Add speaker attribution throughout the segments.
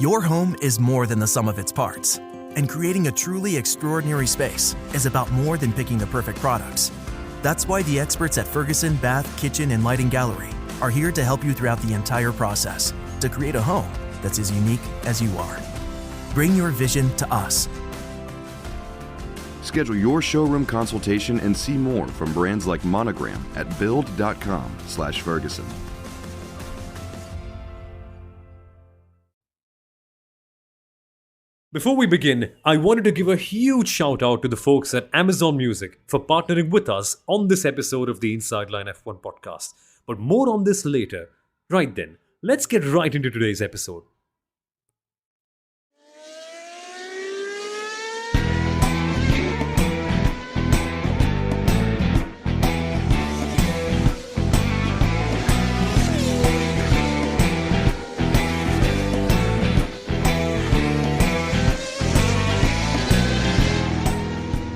Speaker 1: Your home is more than the sum of its parts, and creating a truly extraordinary space is about more than picking the perfect products. That's why the experts at Ferguson Bath, Kitchen, and Lighting Gallery are here to help you throughout the entire process to create a home that's as unique as you are. Bring your vision to us.
Speaker 2: Schedule your showroom consultation and see more from brands like Monogram at build.com/Ferguson.
Speaker 3: Before we begin, I wanted to give a huge shout out to the folks at Amazon Music for partnering with us on this episode of the Inside Line F1 podcast. But more on this later. Right then, let's get right into today's episode.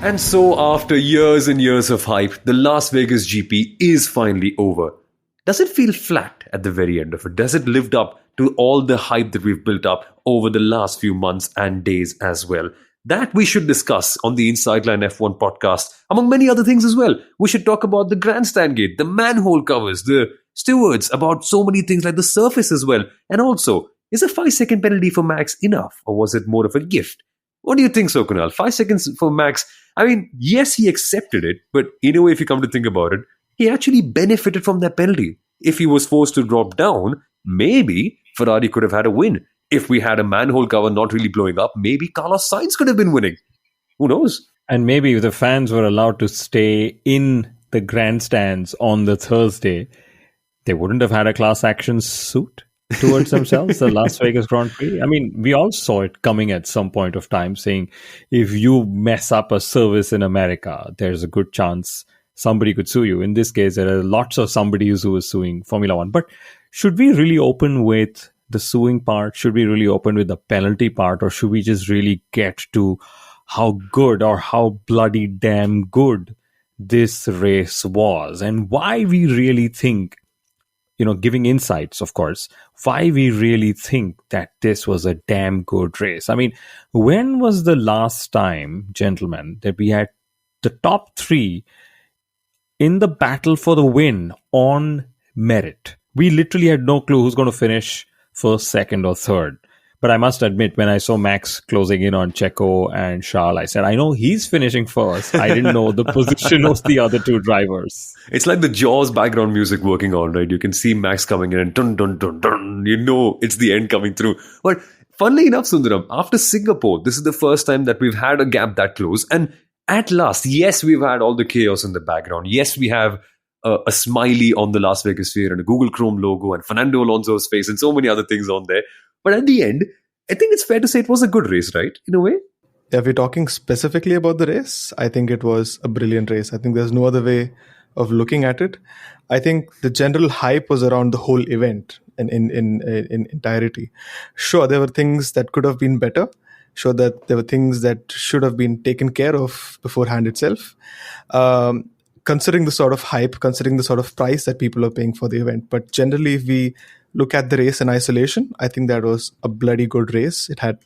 Speaker 3: And so, after years and years of hype, the Las Vegas GP is finally over. Does it feel flat at the very end of it? Does it live up to all the hype that we've built up over the last few months and days as well? That we should discuss on the Inside Line F1 podcast, among many other things as well. We should talk about the grandstand gate, the manhole covers, the stewards, about so many things like the surface as well. And also, is a 5-second penalty for Max enough, or was it more of a gift? What do you think so, Kunal? 5 seconds for Max. I mean, yes, he accepted it, but in a way, if you come to think about it, he actually benefited from that penalty. If he was forced to drop down, maybe Ferrari could have had a win. If we had a manhole cover not really blowing up, maybe Carlos Sainz could have been winning. Who knows?
Speaker 4: And maybe if the fans were allowed to stay in the grandstands on the Thursday, they wouldn't have had a class action suit towards themselves, the Las Vegas Grand Prix. I mean, we all saw it coming at some point of time, saying if you mess up a service in America, there's a good chance somebody could sue you. In this case, there are lots of somebodies who is suing Formula One. But should we really open with the suing part? Should we really open with the penalty part? Or should we just really get to how good or how bloody damn good this race was and why we really think, giving insights, of course, why we really think that this was a damn good race. I mean, when was the last time, gentlemen, that we had the top three in the battle for the win on merit? We literally had no clue who's going to finish first, second, or third. But I must admit, when I saw Max closing in on Checo and Charles, I said, I know he's finishing first. I didn't know the position of the other two drivers.
Speaker 3: It's like the Jaws background music working on, right? You can see Max coming in and dun, dun, dun, dun. You know it's the end coming through. But funnily enough, Sundaram, after Singapore, this is the first time that we've had a gap that close. And at last, yes, we've had all the chaos in the background. Yes, we have a smiley on the Las Vegas sphere and a Google Chrome logo and Fernando Alonso's face and so many other things on there. But at the end, I think it's fair to say it was a good race, right? In a way.
Speaker 5: If we're talking specifically about the race, I think it was a brilliant race. I think there's no other way of looking at it. I think the general hype was around the whole event in entirety. Sure, there were things that could have been better. Sure, that there were things that should have been taken care of beforehand itself. Considering the sort of hype, considering the sort of price that people are paying for the event. But generally, if we look at the race in isolation, I think that was a bloody good race. It had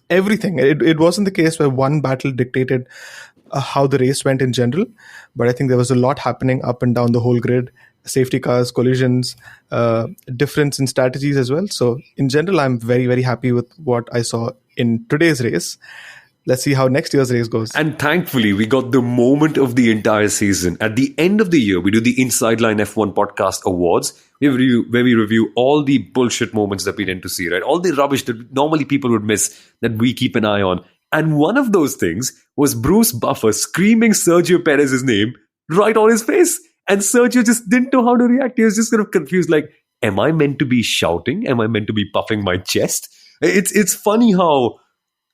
Speaker 5: everything. It wasn't the case where one battle dictated how the race went in general, but I think there was a lot happening up and down the whole grid. Safety cars, collisions, difference in strategies as well. So in general, I'm very, very happy with what I saw in today's race. Let's see how next year's race goes.
Speaker 3: And thankfully, we got the moment of the entire season. At the end of the year, we do the Inside Line F1 Podcast Awards, where we review all the bullshit moments that we tend to see, right? All the rubbish that normally people would miss that we keep an eye on. And one of those things was Bruce Buffer screaming Sergio Perez's name right on his face. And Sergio just didn't know how to react. He was just kind of confused, like, am I meant to be shouting? Am I meant to be puffing my chest? It's funny how...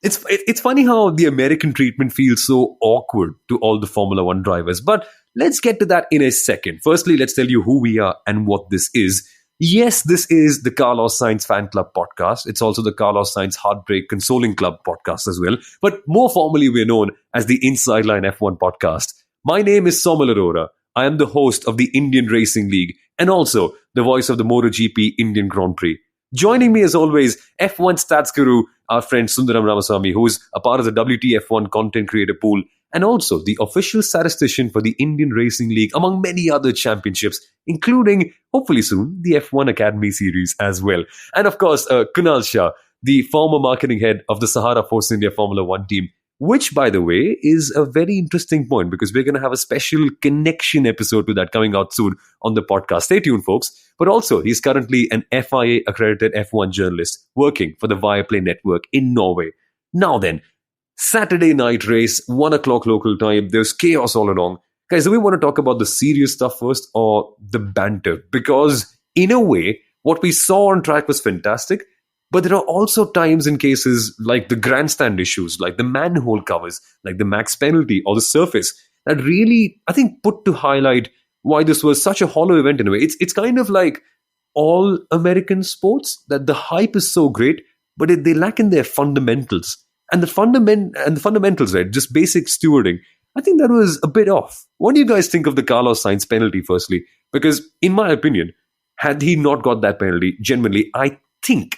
Speaker 3: It's funny how the American treatment feels so awkward to all the Formula One drivers. But let's get to that in a second. Firstly, let's tell you who we are and what this is. Yes, this is the Carlos Sainz Fan Club podcast. It's also the Carlos Sainz Heartbreak Consoling Club podcast as well. But more formally, we're known as the Inside Line F1 podcast. My name is Somal Arora. I am the host of the Indian Racing League and also the voice of the MotoGP Indian Grand Prix. Joining me as always, F1 stats guru, our friend Sundaram Ramaswamy, who is a part of the WTF1 content creator pool and also the official statistician for the Indian Racing League, among many other championships, including, hopefully soon, the F1 Academy Series as well. And of course, Kunal Shah, the former marketing head of the Sahara Force India Formula One team, which, by the way, is a very interesting point because we're going to have a special connection episode to that coming out soon on the podcast. Stay tuned, folks. But also, he's currently an FIA accredited F1 journalist working for the Viaplay network in Norway. Now then, Saturday night race, 1 o'clock local time. There's chaos all along. Guys, do we want to talk about the serious stuff first or the banter? Because in a way, what we saw on track was fantastic. But there are also times in cases like the grandstand issues, like the manhole covers, like the max penalty or the surface, that really, I think, put to highlight why this was such a hollow event in a way. It's kind of like all American sports, that the hype is so great, but they lack in their fundamentals. And the fundamentals, right, just basic stewarding, I think that was a bit off. What do you guys think of the Carlos Sainz penalty, firstly? Because in my opinion, had he not got that penalty, genuinely, I think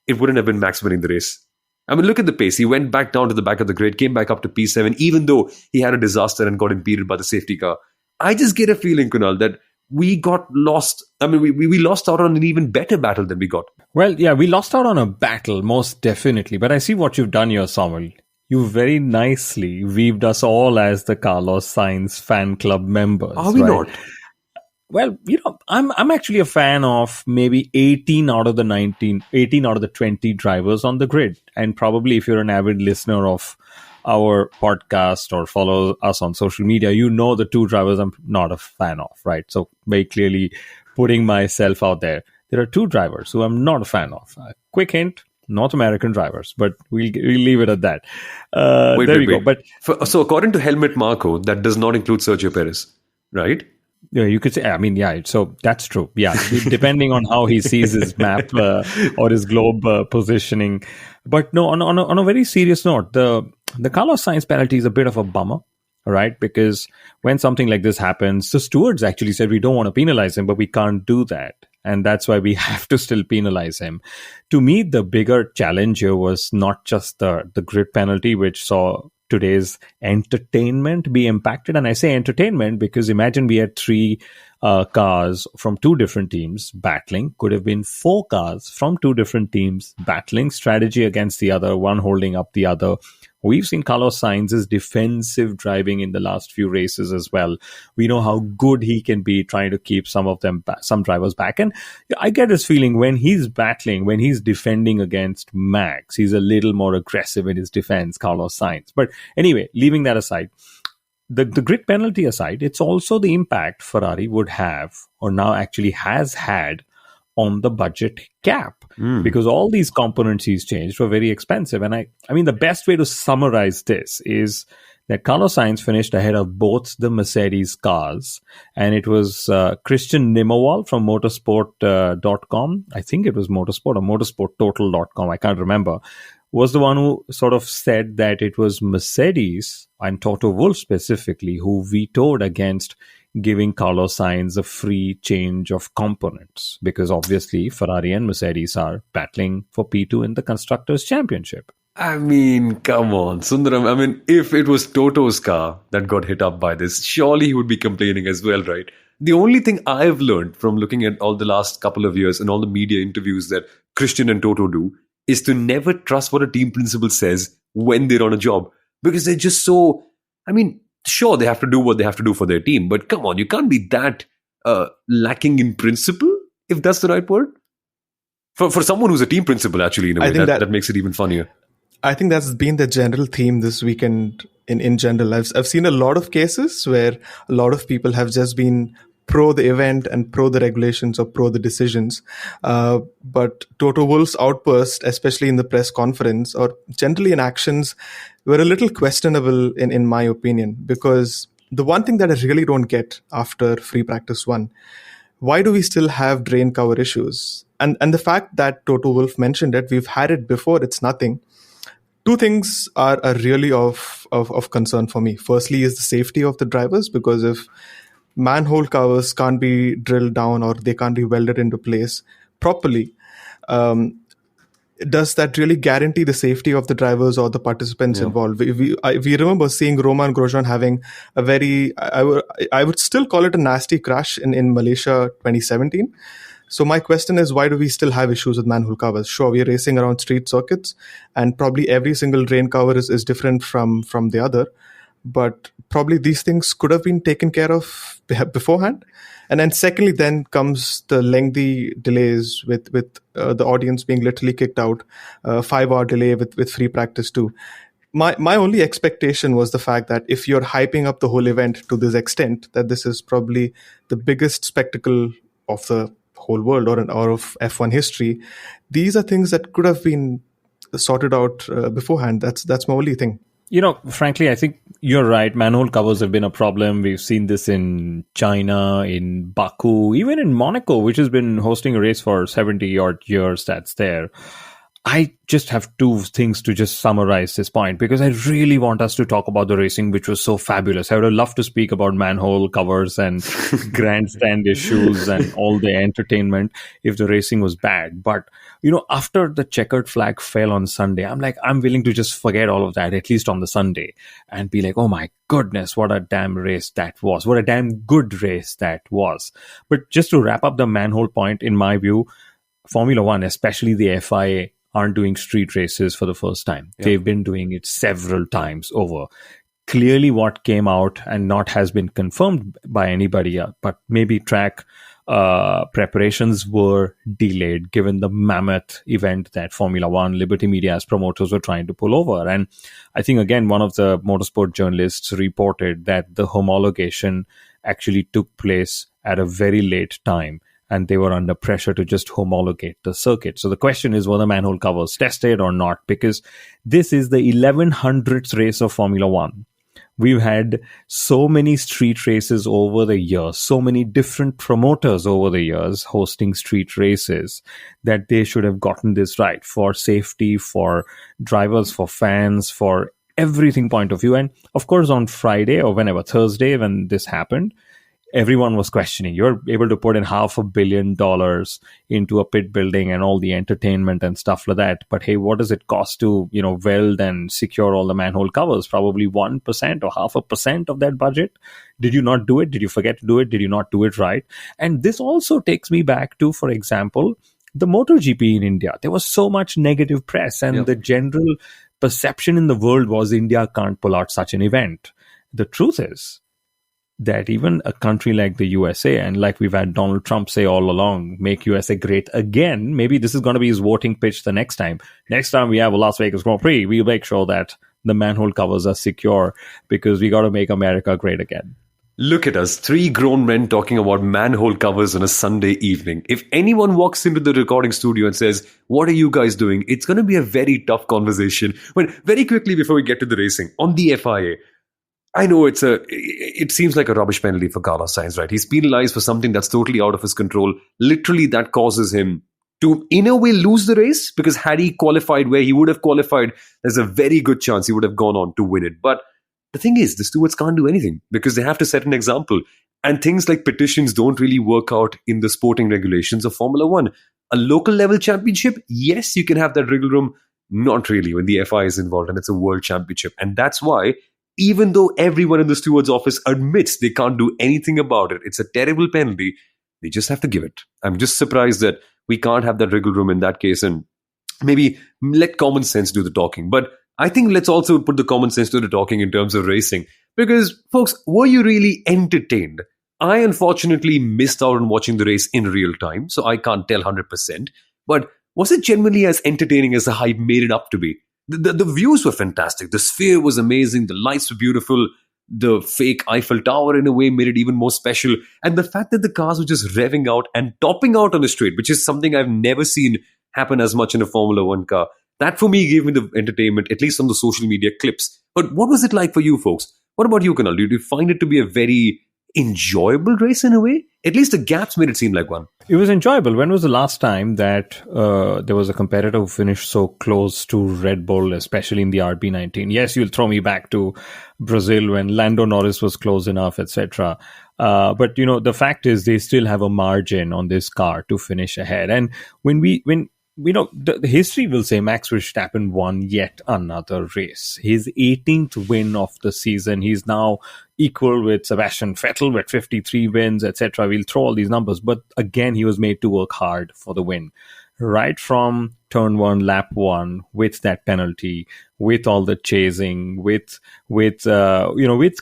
Speaker 3: it wouldn't have been Max winning the race. I mean, look at the pace. He went back down to the back of the grid, came back up to P7, even though he had a disaster and got impeded by the safety car. I just get a feeling, Kunal, that we got lost. I mean, we lost out on an even better battle than we got.
Speaker 4: Well, yeah, we lost out on a battle, most definitely. But I see what you've done here, Samuel. You very nicely weaved us all as the Carlos Sainz fan club members.
Speaker 3: Are we not?
Speaker 4: Well, I'm actually a fan of maybe 18 out of the 20 drivers on the grid. And probably if you're an avid listener of our podcast or follow us on social media, you know the two drivers I'm not a fan of, right? So very clearly putting myself out there. There are two drivers who I'm not a fan of. Quick hint, North American drivers, but we'll leave it at that. There we go. But
Speaker 3: so according to Helmut Marko, that does not include Sergio Perez, right?
Speaker 4: Yeah, you could say, I mean, yeah, so that's true. Yeah, depending on how he sees his map or his globe positioning. But no, on a very serious note, the Carlos Sainz penalty is a bit of a bummer, right? Because when something like this happens, the stewards actually said we don't want to penalize him, but we can't do that. And that's why we have to still penalize him. To me, the bigger challenge here was not just the grid penalty, which saw today's entertainment be impacted. And I say entertainment because imagine we had three cars from two different teams battling. Could have been four cars from two different teams battling, strategy against the other, one holding up the other. We've seen Carlos Sainz's defensive driving in the last few races as well. We know how good he can be trying to keep some drivers back. And I get this feeling when he's battling, when he's defending against Max, he's a little more aggressive in his defense, Carlos Sainz. But anyway, leaving that aside, the grid penalty aside, it's also the impact Ferrari would have, or now actually has had, on the budget cap, because all these components he's changed were very expensive. And I mean, the best way to summarize this is that Carlos Sainz finished ahead of both the Mercedes cars, and it was Christian Nimmerwall from motorsport.com. I think it was Motorsport or motorsporttotal.com. I can't remember. Was the one who sort of said that it was Mercedes and Toto Wolff specifically who vetoed against giving Carlos Sainz a free change of components, because obviously Ferrari and Mercedes are battling for P2 in the Constructors' Championship.
Speaker 3: I mean, come on, Sundaram. I mean, if it was Toto's car that got hit up by this, surely he would be complaining as well, right? The only thing I've learned from looking at all the last couple of years and all the media interviews that Christian and Toto do is to never trust what a team principal says when they're on a job, because they're just so, I mean, sure, they have to do what they have to do for their team, but come on, you can't be that lacking in principle, if that's the right word. For someone who's a team principal, actually, in a way, that makes it even funnier.
Speaker 5: I think that's been the general theme this weekend in general. I've seen a lot of cases where a lot of people have just been pro the event and pro the regulations or pro the decisions. But Toto Wolff's outburst, especially in the press conference or generally in actions, were a little questionable in my opinion, because the one thing that I really don't get after free practice one, why do we still have drain cover issues? And the fact that Toto Wolff mentioned it, we've had it before, it's nothing. Two things are really of concern for me. Firstly is the safety of the drivers, because if manhole covers can't be drilled down or they can't be welded into place properly, does that really guarantee the safety of the drivers or the participants involved? We remember seeing Roman Grosjean having a very, I would still call it a nasty crash in Malaysia 2017. So my question is, why do we still have issues with manhole covers? Sure, we're racing around street circuits, and probably every single drain cover is different from the other. But probably these things could have been taken care of beforehand. And then secondly, then comes the lengthy delays with the audience being literally kicked out, 5-hour delay with free practice too. My only expectation was the fact that if you're hyping up the whole event to this extent, that this is probably the biggest spectacle of the whole world or of F1 history, these are things that could have been sorted out beforehand. That's my only thing.
Speaker 4: Frankly, I think you're right. Manhole covers have been a problem. We've seen this in China, in Baku, even in Monaco, which has been hosting a race for 70 odd years. That's there. I just have two things to just summarize this point, because I really want us to talk about the racing, which was so fabulous. I would have loved to speak about manhole covers and grandstand issues and all the entertainment if the racing was bad. But, after the checkered flag fell on Sunday, I'm willing to just forget all of that, at least on the Sunday, and be like, oh my goodness, what a damn race that was. What a damn good race that was. But just to wrap up the manhole point, in my view, Formula One, especially the FIA, aren't doing street races for the first time. Yeah. They've been doing it several times over. Clearly what came out and not has been confirmed by anybody yet, but maybe track preparations were delayed given the mammoth event that Formula One, Liberty Media as promoters were trying to pull over. And I think, again, one of the motorsport journalists reported that the homologation actually took place at a very late time, and they were under pressure to just homologate the circuit. So the question is, were the manhole covers tested or not? Because this is the 1100th race of Formula One. We've had so many street races over the years, so many different promoters over the years hosting street races, that they should have gotten this right for safety, for drivers, for fans, for everything point of view. And of course, on Friday or Thursday, when this happened, everyone was questioning. You're able to put in $500 million into a pit building and all the entertainment and stuff like that. But hey, what does it cost to, weld and secure all the manhole covers? Probably 1% or 0.5% of that budget. Did you not do it? Did you forget to do it? Did you not do it right? And this also takes me back to, for example, the MotoGP in India. There was so much negative press, and the general perception in the world was India can't pull out such an event. The truth is that even a country like the USA, and like we've had Donald Trump say all along, make USA great again, maybe this is going to be his voting pitch the next time. Next time we have a Las Vegas Grand Prix, we'll make sure that the manhole covers are secure, because we got to make America great again.
Speaker 3: Look at us, 3 grown men talking about manhole covers on a Sunday evening. If anyone walks into the recording studio and says, what are you guys doing? It's going to be a very tough conversation. But very quickly before we get to the racing, on the FIA, I know it seems like a rubbish penalty for Carlos Sainz, right? He's penalized for something that's totally out of his control. Literally, that causes him to, in a way, lose the race, because had he qualified where he would have qualified, there's a very good chance he would have gone on to win it. But the thing is, the stewards can't do anything because they have to set an example. And things like petitions don't really work out in the sporting regulations of Formula One. A local level championship, yes, you can have that wriggle room. Not really when the FI is involved and it's a world championship. And that's why, even though everyone in the steward's office admits they can't do anything about it, it's a terrible penalty, they just have to give it. I'm just surprised that we can't have that wriggle room in that case, and maybe let common sense do the talking. But I think let's also put the common sense to the talking in terms of racing. Because, folks, were you really entertained? I unfortunately missed out on watching the race in real time, so I can't tell 100%. But was it genuinely as entertaining as the hype made it up to be? The views were fantastic. The sphere was amazing. The lights were beautiful. The fake Eiffel Tower, in a way, made it even more special. And the fact that the cars were just revving out and topping out on the straight, which is something I've never seen happen as much in a Formula One car. That, for me, gave me the entertainment, at least on the social media clips. But what was it like for you folks? What about you, Kunal? Did you find it to be a very enjoyable race in a way? At least the gaps made it seem like one.
Speaker 4: It was enjoyable. When was the last time that there was a competitor who finished so close to Red Bull, especially in the RB19? Yes, you'll throw me back to Brazil when Lando Norris was close enough, etc. But the fact is they still have a margin on this car to finish ahead. And when the history will say Max Verstappen won yet another race. His 18th win of the season. He's now equal with Sebastian Vettel with 53 wins, etc. We'll throw all these numbers, but again, he was made to work hard for the win. Right from turn one, lap one, with that penalty, with all the chasing, with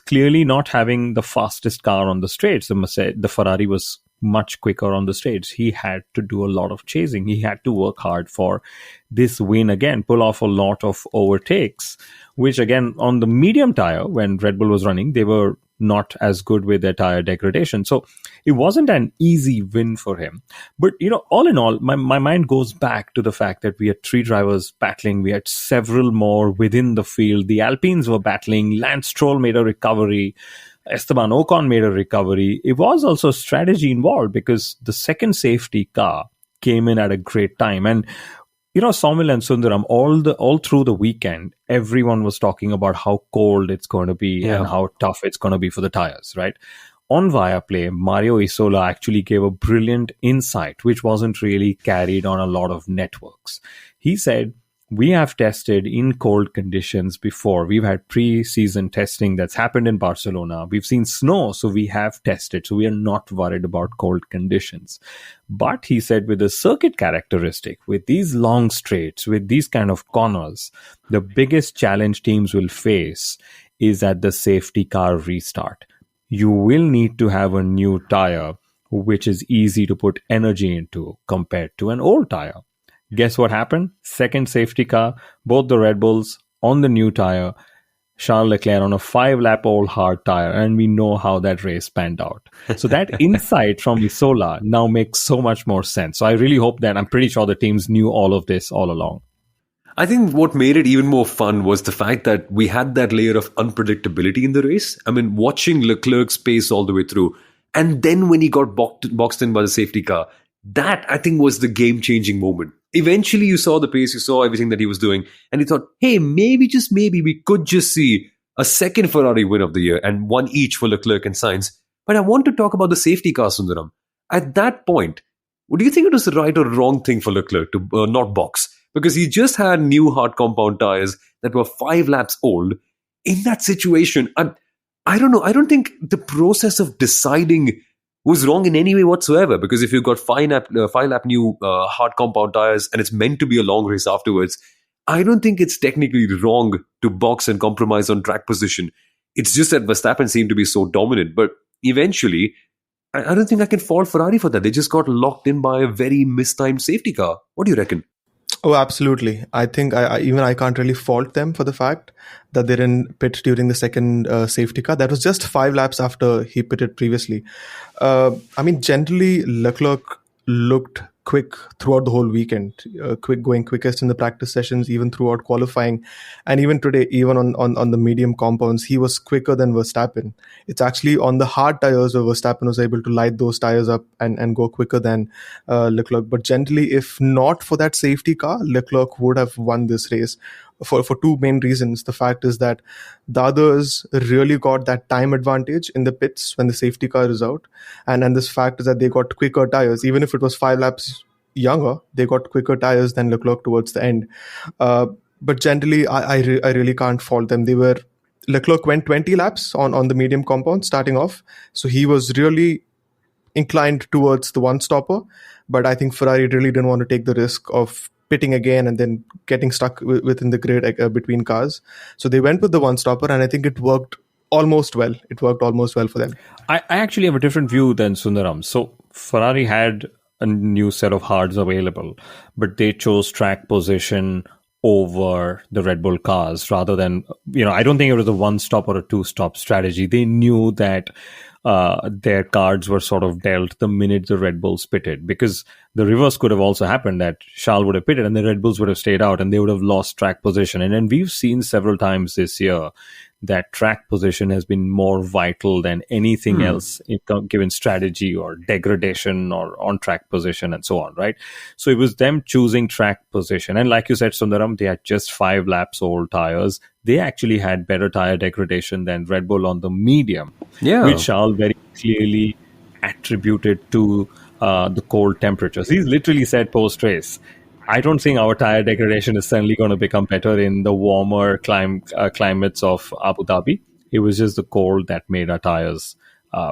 Speaker 4: clearly not having the fastest car on the straights. The Ferrari was much quicker on the straights. He had to do a lot of chasing. He had to work hard for this win again, pull off a lot of overtakes, which again, on the medium tire, when Red Bull was running, they were not as good with their tire degradation. So it wasn't an easy win for him. But, all in all, my mind goes back to the fact that we had 3 drivers battling. We had several more within the field. The Alpines were battling. Lance Stroll made a recovery. Esteban Ocon made a recovery. It was also strategy involved because the second safety car came in at a great time. And Saumil and Sundaram, all through the weekend, everyone was talking about how cold it's going to be and how tough it's going to be for the tires, right? On Viaplay, Mario Isola actually gave a brilliant insight, which wasn't really carried on a lot of networks. He said, we have tested in cold conditions before. We've had pre-season testing that's happened in Barcelona. We've seen snow, so we have tested. So we are not worried about cold conditions. But he said with the circuit characteristic, with these long straights, with these kind of corners, the biggest challenge teams will face is at the safety car restart. You will need to have a new tire, which is easy to put energy into compared to an old tire. Guess what happened? Second safety car, both the Red Bulls on the new tire, Charles Leclerc on a 5-lap-old hard tire, and we know how that race panned out. So that insight from Isola now makes so much more sense. So I really hope that, I'm pretty sure the teams knew all of this all along.
Speaker 3: I think what made it even more fun was the fact that we had that layer of unpredictability in the race. I mean, watching Leclerc's pace all the way through, and then when he got boxed in by the safety car, that I think was the game-changing moment. Eventually, you saw the pace, you saw everything that he was doing, and you thought, hey, maybe, just maybe, we could just see a second Ferrari win of the year and one each for Leclerc and Sainz. But I want to talk about the safety car, Sundaram. At that point, do you think it was the right or wrong thing for Leclerc to not box? Because he just had new hard compound tires that were 5 laps old. In that situation, I don't know. I don't think the process of deciding was wrong in any way whatsoever, because if you've got 5-lap new hard compound tires and it's meant to be a long race afterwards, I don't think it's technically wrong to box and compromise on track position. It's just that Verstappen seemed to be so dominant. But eventually, I don't think I can fault Ferrari for that. They just got locked in by a very mistimed safety car. What do you reckon?
Speaker 5: Oh, absolutely. I think I can't really fault them for the fact that they didn't pit during the second safety car. That was just 5 laps after he pitted previously. Generally, Leclerc looked quick throughout the whole weekend, going quickest in the practice sessions, even throughout qualifying. And even today, even on the medium compounds, he was quicker than Verstappen. It's actually on the hard tires where Verstappen was able to light those tires up and go quicker than Leclerc. But generally, if not for that safety car, Leclerc would have won this race. For 2 main reasons. The fact is that the others really got that time advantage in the pits when the safety car is out. And this fact is that they got quicker tires. Even if it was 5 laps younger, they got quicker tires than Leclerc towards the end. But generally, I really can't fault them. Leclerc went 20 laps on the medium compound starting off. So he was really inclined towards the one-stopper. But I think Ferrari really didn't want to take the risk of pitting again and then getting stuck within the grid between cars. So they went with the one-stopper, and I think it worked almost well. It worked almost well for them.
Speaker 4: I actually have a different view than Sundaram. So Ferrari had a new set of hards available, but they chose track position over the Red Bull cars rather than, I don't think it was a one-stop or a two-stop strategy. They knew that their cards were sort of dealt the minute the Red Bulls pitted, because the reverse could have also happened, that Charles would have pitted and the Red Bulls would have stayed out and they would have lost track position. And then we've seen several times this year that track position has been more vital than anything else, given strategy or degradation or on-track position and so on, right? So it was them choosing track position. And like you said, Sundaram, they had just 5 laps old tires. They actually had better tire degradation than Red Bull on the medium, which Charles very clearly attributed to the cold temperatures. He literally said post-race, I don't think our tire degradation is suddenly going to become better in the warmer climates of Abu Dhabi. It was just the cold that made our tires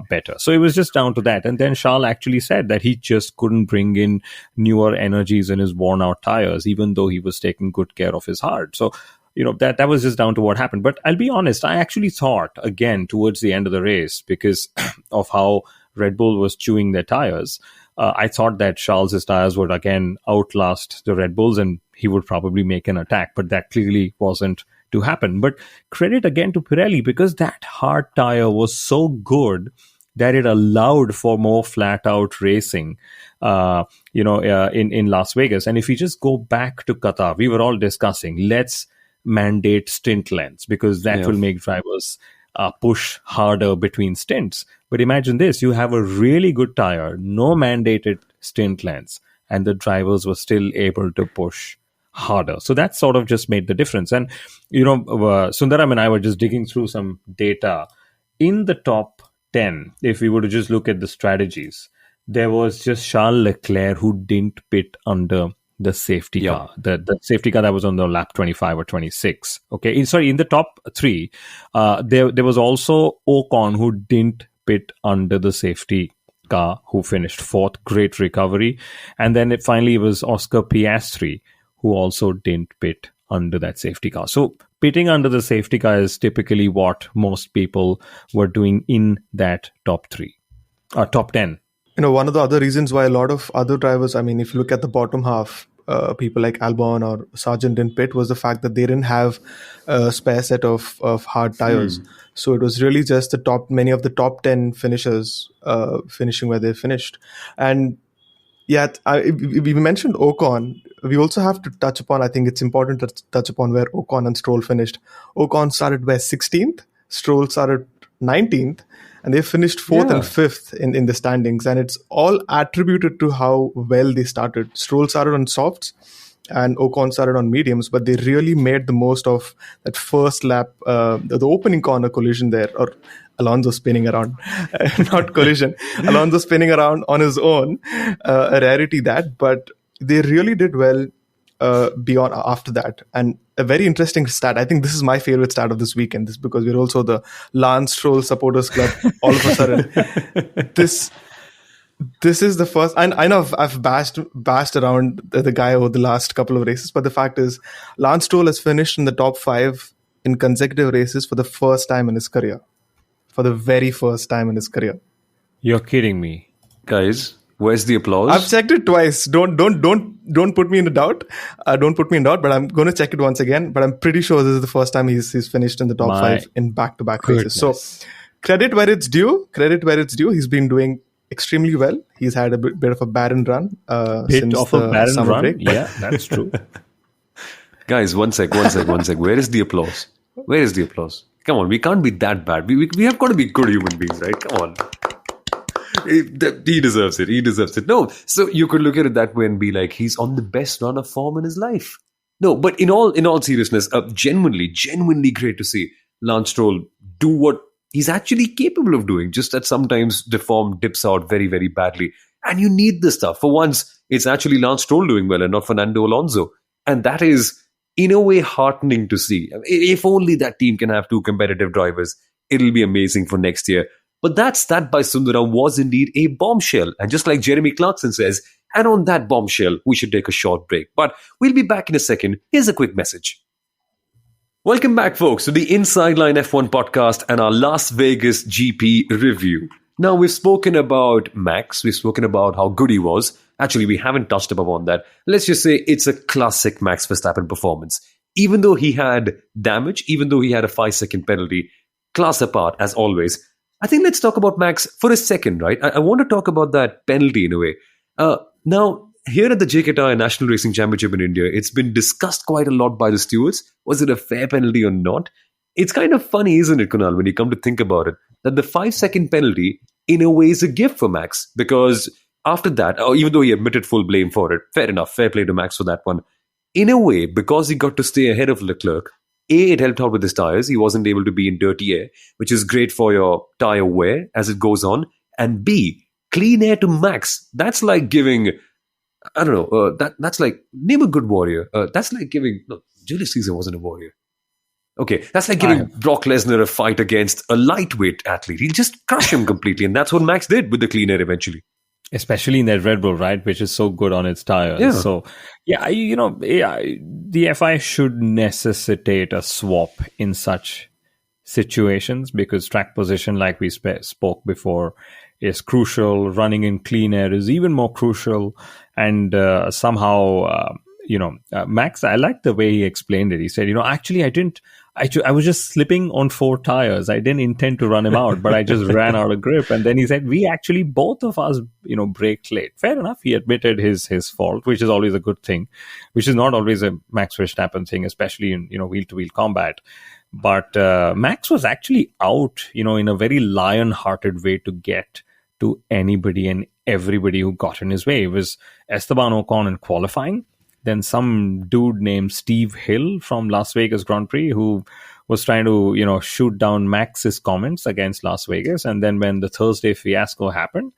Speaker 4: better. So it was just down to that. And then Charles actually said that he just couldn't bring in newer energies in his worn out tires, even though he was taking good care of his hard. So, that was just down to what happened. But I'll be honest, I actually thought, again, towards the end of the race, because of how Red Bull was chewing their tires, I thought that Charles's tires would again outlast the Red Bulls and he would probably make an attack. But that clearly wasn't to happen. But credit again to Pirelli, because that hard tire was so good that it allowed for more flat out racing, in Las Vegas. And if you just go back to Qatar, we were all discussing, let's mandate stint lengths, because that will make drivers push harder between stints. But imagine this, you have a really good tire, no mandated stint lengths, and the drivers were still able to push harder. So that sort of just made the difference. And, Sundaram and I were just digging through some data. In the top 10, if we were to just look at the strategies, there was just Charles Leclerc who didn't pit under the safety car, the safety car that was on the lap 25 or 26. Okay, in the top 3, there was also Ocon who didn't pit under the safety car, who finished 4th. Great recovery. And then it finally was Oscar Piastri who also didn't pit under that safety car. So pitting under the safety car is typically what most people were doing in that top 10.
Speaker 5: One of the other reasons why a lot of other drivers, if you look at the bottom half, people like Albon or Sargent didn't pit, was the fact that they didn't have a spare set of hard tires. So it was really just many of the top 10 finishers finishing where they finished. And we mentioned Ocon. We also have to touch upon, I think it's important to touch upon where Ocon and Stroll finished. Ocon started where 16th, Stroll started 19th, and they finished 4th and 5th in the standings. And it's all attributed to how well they started. Stroll started on softs and Ocon started on mediums, but they really made the most of that first lap, the opening corner collision there, or Alonso spinning around, not collision, Alonso spinning around on his own, a rarity that, but they really did well beyond after that. And a very interesting stat, I think this is my favorite stat of this weekend, this because we're also the Lance Stroll Supporters Club. All of a sudden, this is the first, and I know I've bashed around the guy over the last couple of races, but the fact is Lance Stroll has finished in the top 5 in consecutive races for the first time in his career. For the very first time in his career.
Speaker 4: You're kidding me.
Speaker 3: Guys, where's the applause?
Speaker 5: I've checked it twice. Don't put me in doubt. Don't put me in doubt, but I'm going to check it once again. But I'm pretty sure this is the first time he's finished in the top 5 in back-to-back races. So credit where it's due. He's been doing extremely well. He's had a bit of a barren run since the summer break.
Speaker 4: Yeah, that's true.
Speaker 3: Guys, one sec. Where is the applause? Come on, we can't be that bad. We have got to be good human beings, right? Come on. He deserves it. No, so you could look at it that way and be like, he's on the best run of form in his life. No, but in all seriousness, genuinely great to see Lance Stroll do what he's actually capable of doing, just that sometimes the form dips out very, very badly. And you need this stuff. For once, it's actually Lance Stroll doing well and not Fernando Alonso. And that is, in a way, heartening to see. If only that team can have 2 competitive drivers, it'll be amazing for next year. But that stat by Sundaram was indeed a bombshell. And just like Jeremy Clarkson says, and on that bombshell, we should take a short break. But we'll be back in a second. Here's a quick message. Welcome back, folks, to the Inside Line F1 podcast and our Las Vegas GP review. Now, we've spoken about Max. We've spoken about how good he was. Actually, we haven't touched upon that. Let's just say it's a classic Max Verstappen performance. Even though he had damage, even though he had a 5-second penalty, class apart, as always. I think let's talk about Max for a second, right? I want to talk about that penalty in a way. Now, here at the JKTI National Racing Championship in India, it's been discussed quite a lot by the stewards. Was it a fair penalty or not? It's kind of funny, isn't it, Kunal, when you come to think about it, that the 5-second penalty, in a way, is a gift for Max, because after that, even though he admitted full blame for it, fair enough, fair play to Max for that one. In a way, because he got to stay ahead of Leclerc, A, it helped out with his tires. He wasn't able to be in dirty air, which is great for your tire wear as it goes on. And B, clean air to Max. That's like giving I don't know. That's like, name a good warrior. That's like giving. No, Julius Caesar wasn't a warrior. Okay, that's like giving Brock Lesnar a fight against a lightweight athlete. He'll just crush him completely, and that's what Max did with the clean air eventually.
Speaker 4: Especially in that Red Bull, right, which is so good on its tires.
Speaker 3: Yeah.
Speaker 4: So, the FI should necessitate a swap in such situations, because track position, like we spoke before, is crucial. Running in clean air is even more crucial. And somehow, Max, I like the way he explained it. He said, actually, I was just slipping on 4 tires. I didn't intend to run him out, but I just ran out of grip. And then he said, we actually, both of us, braked late. Fair enough. He admitted his fault, which is always a good thing, which is not always a Max Verstappen thing, especially in, wheel-to-wheel combat. But Max was actually out, in a very lion-hearted way to get to anybody and everybody who got in his way. It was Esteban Ocon in qualifying. Then some dude named Steve Hill from Las Vegas Grand Prix who was trying to, shoot down Max's comments against Las Vegas. And then when the Thursday fiasco happened,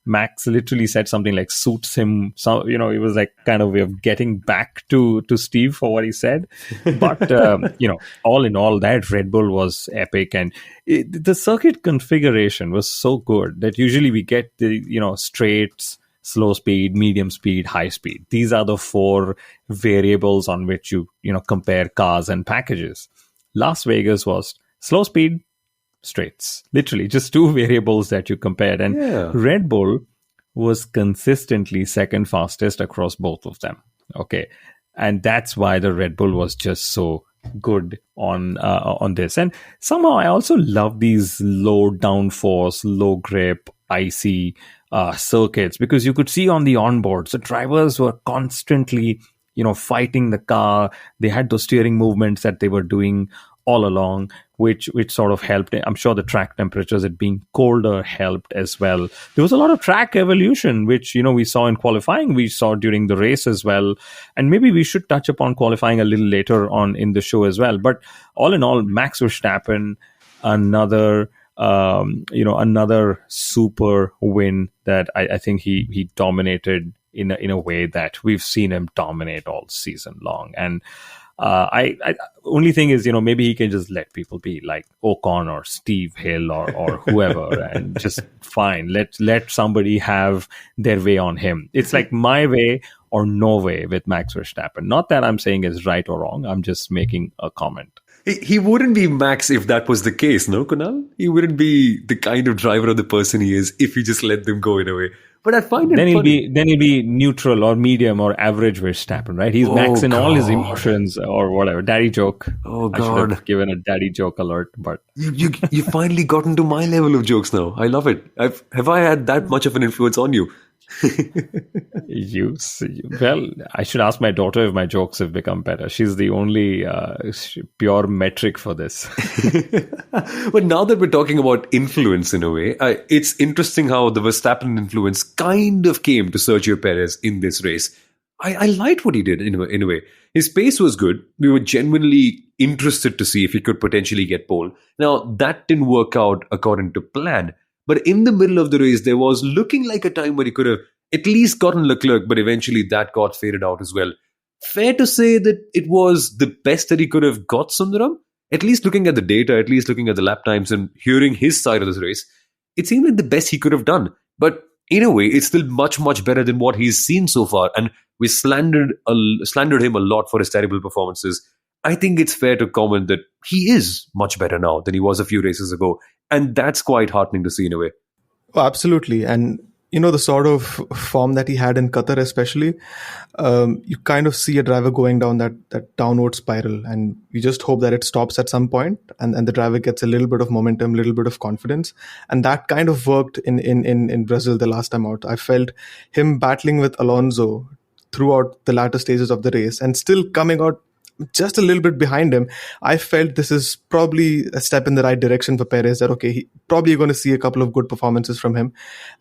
Speaker 4: Max literally said something like suits him. So, it was like kind of way of getting back to Steve for what he said. But, all in all, that Red Bull was epic. And the circuit configuration was so good that usually we get the, straights, slow speed, medium speed, high speed. These are the 4 variables on which you compare cars and packages. Las Vegas was slow speed, straights. Literally just 2 variables that you compared. And Red Bull was consistently second fastest across both of them. Okay. And that's why the Red Bull was just so good on this. And somehow I also love these low downforce, low grip, icy circuits, because you could see on the onboards the drivers were constantly fighting the car. They had those steering movements that they were doing all along, which sort of helped. I'm sure the track temperatures, it being colder, helped as well. There was a lot of track evolution, which we saw in qualifying, we saw during the race as well, and maybe we should touch upon qualifying a little later on in the show as well. But all in all, Max Verstappen, another super win that I think he dominated in a way that we've seen him dominate all season long. And I only thing is, maybe he can just let people be like Ocon or Steve Hill or whoever, and just fine. Let somebody have their way on him. It's like my way or no way with Max Verstappen. Not that I'm saying is right or wrong. I'm just making a comment.
Speaker 3: He wouldn't be Max if that was the case, no, Kunal? He wouldn't be the kind of driver or the person he is if he just let them go in a way. But I find it funny.
Speaker 4: Then he'll be neutral or medium or average Verstappen, right? He's Max in all his emotions or whatever. Daddy joke.
Speaker 3: Oh, God.
Speaker 4: I should have given a daddy joke alert, but...
Speaker 3: You finally gotten to my level of jokes now. I love it. Have I had that much of an influence on you?
Speaker 4: Well, I should ask my daughter if my jokes have become better. She's the only pure metric for this.
Speaker 3: But now that we're talking about influence in a way, it's interesting how the Verstappen influence kind of came to Sergio Perez in this race. I liked what he did in a way. His pace was good. We were genuinely interested to see if he could potentially get pole. Now, that didn't work out according to plan. But in the middle of the race, there was looking like a time where he could have at least gotten Leclerc, but eventually that got faded out as well. Fair to say that it was the best that he could have got, Sundaram? At least looking at the data, at least looking at the lap times and hearing his side of this race, it seemed like the best he could have done. But in a way, it's still much, much better than what he's seen so far. And we slandered him a lot for his terrible performances. I think it's fair to comment that he is much better now than he was a few races ago. And that's quite heartening to see in a way.
Speaker 5: Oh, absolutely. And, the sort of form that he had in Qatar especially, you kind of see a driver going down that downward spiral. And you just hope that it stops at some point and the driver gets a little bit of momentum, a little bit of confidence. And that kind of worked in Brazil the last time out. I felt him battling with Alonso throughout the latter stages of the race and still coming out just a little bit behind him. I felt this is probably a step in the right direction for Perez, that he probably going to see a couple of good performances from him.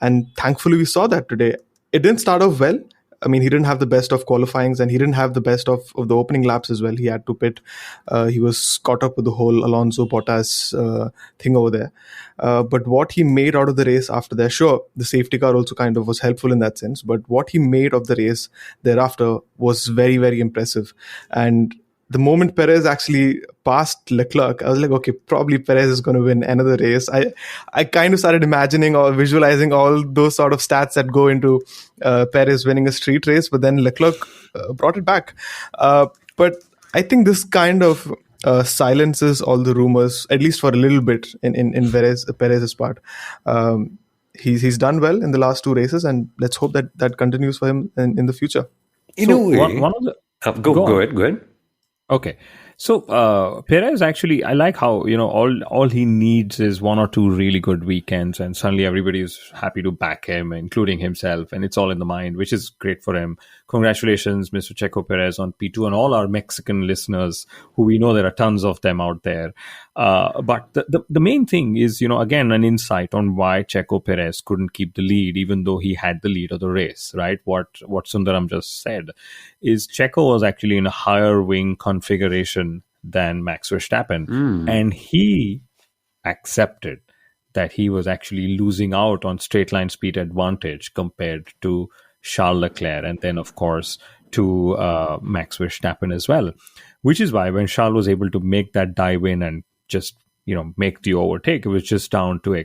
Speaker 5: And thankfully we saw that today. It didn't start off well. I mean, he didn't have the best of qualifyings, and he didn't have the best of the opening laps as well. He had to pit. He was caught up with the whole Alonso Bottas thing over there. But what he made out of the race after that, sure, the safety car also kind of was helpful in that sense. But what he made of the race thereafter was very, very impressive. And the moment Perez actually passed Leclerc, I was like, okay, probably Perez is going to win another race. I kind of started imagining or visualizing all those sort of stats that go into Perez winning a street race, but then Leclerc brought it back. But I think this kind of silences all the rumors, at least for a little bit, in Perez's part. He's done well in the last 2 races, and let's hope that continues for him in the future.
Speaker 3: In a way,
Speaker 4: one of the
Speaker 3: go ahead.
Speaker 4: Okay. So Perez actually, I like how, all he needs is 1 or 2 really good weekends, and suddenly everybody is happy to back him, including himself, and it's all in the mind, which is great for him. Congratulations, Mr. Checo Perez, on P2, and all our Mexican listeners, who we know there are tons of them out there. But the main thing is, again, an insight on why Checo Perez couldn't keep the lead, even though he had the lead of the race, right? What Sundaram just said is Checo was actually in a higher wing configuration than Max Verstappen. And he accepted that he was actually losing out on straight line speed advantage compared to Charles Leclerc, and then, of course, to Max Verstappen as well. Which is why when Charles was able to make that dive in and just make the overtake, it was just down to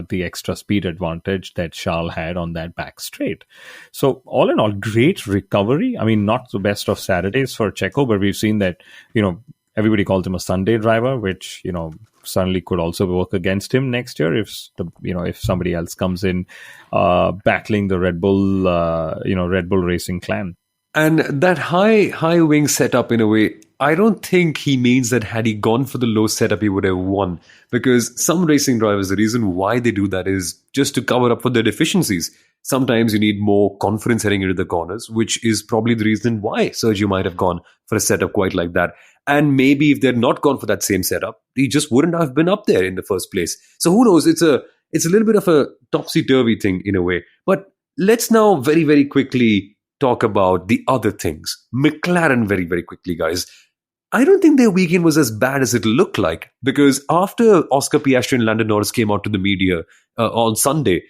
Speaker 4: the extra speed advantage that Charles had on that back straight. So all in all, great recovery. I mean, not the best of Saturdays for Checo, but we've seen that everybody calls him a Sunday driver, which suddenly could also work against him next year if somebody else comes in battling the Red Bull Racing clan.
Speaker 3: And that high wing setup, in a way, I don't think he means that had he gone for the low setup, he would have won. Because some racing drivers, the reason why they do that is just to cover up for their deficiencies. Sometimes you need more confidence heading into the corners, which is probably the reason why Sergio might have gone for a setup quite like that. And maybe if they'd not gone for that same setup, he just wouldn't have been up there in the first place. So who knows? It's a little bit of a topsy-turvy thing in a way. But let's now very, very quickly talk about the other things. McLaren, very, very quickly, guys. I don't think their weekend was as bad as it looked like, because after Oscar Piastri and Lando Norris came out to the media on Sunday,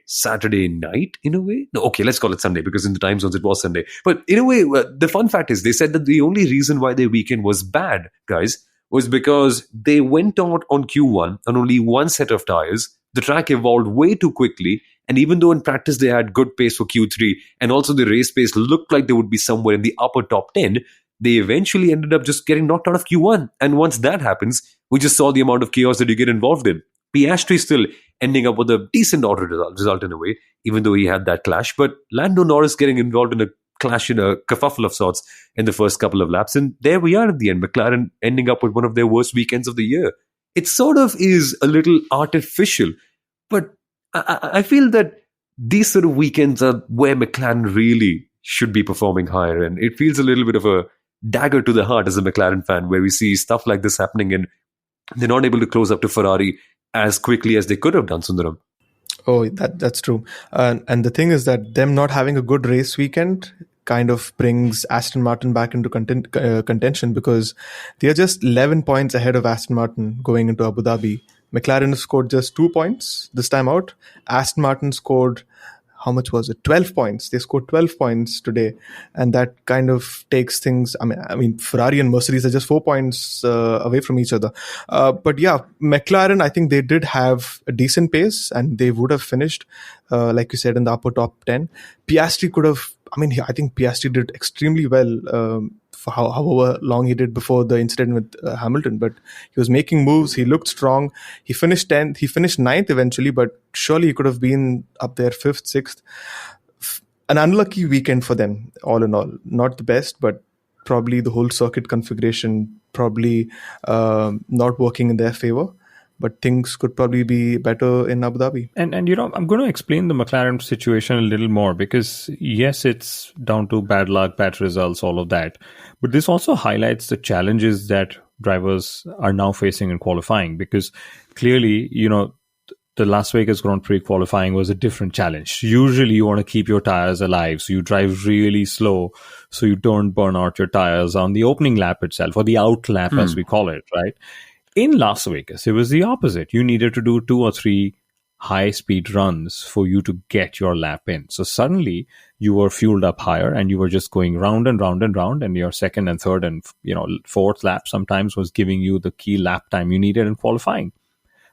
Speaker 3: Saturday night, in a way? No, okay, let's call it Sunday, because in the time zones it was Sunday. But in a way, the fun fact is they said that the only reason why their weekend was bad, guys, was because they went out on Q1 on only 1 set of tires. The track evolved way too quickly, and even though in practice they had good pace for Q3, and also the race pace looked like they would be somewhere in the upper top 10, they eventually ended up just getting knocked out of Q1. And once that happens, we just saw the amount of chaos that you get involved in. Piastri still ending up with a decent auto result in a way, even though he had that clash. But Lando Norris getting involved in a clash, in a kerfuffle of sorts in the first couple of laps. And there we are at the end. McLaren ending up with one of their worst weekends of the year. It sort of is a little artificial. But I feel that these sort of weekends are where McLaren really should be performing higher. And it feels a little bit of a dagger to the heart as a McLaren fan, where we see stuff like this happening and they're not able to close up to Ferrari as quickly as they could have done, Sundaram.
Speaker 5: Oh, that's true. And the thing is that them not having a good race weekend kind of brings Aston Martin back into contention, because they are just 11 points ahead of Aston Martin going into Abu Dhabi. McLaren scored just 2 points this time out. Aston Martin scored, how much was it? 12 points. They scored 12 points today. And that kind of takes things. I mean, Ferrari and Mercedes are just 4 points away from each other. But yeah, McLaren, I think they did have a decent pace and they would have finished, like you said, in the upper top 10. Piastri could have, I think Piastri did extremely well for however long he did before the incident with Hamilton. But he was making moves. He looked strong. He finished 10th. He finished 9th eventually, but surely he could have been up there 5th, 6th. An unlucky weekend for them, all in all. Not the best, but probably the whole circuit configuration probably not working in their favor. But things could probably be better in Abu Dhabi.
Speaker 4: And I'm going to explain the McLaren situation a little more, because yes, it's down to bad luck, bad results, all of that. But this also highlights the challenges that drivers are now facing in qualifying, because clearly, the the Las Vegas Grand Prix qualifying was a different challenge. Usually you want to keep your tires alive, so you drive really slow so you don't burn out your tires on the opening lap itself, or the out lap as we call it, right? In Las Vegas, it was the opposite. You needed to do 2 or 3 high-speed runs for you to get your lap in. So suddenly you were fueled up higher and you were just going round and round and round, and your second and third and fourth lap sometimes was giving you the key lap time you needed in qualifying.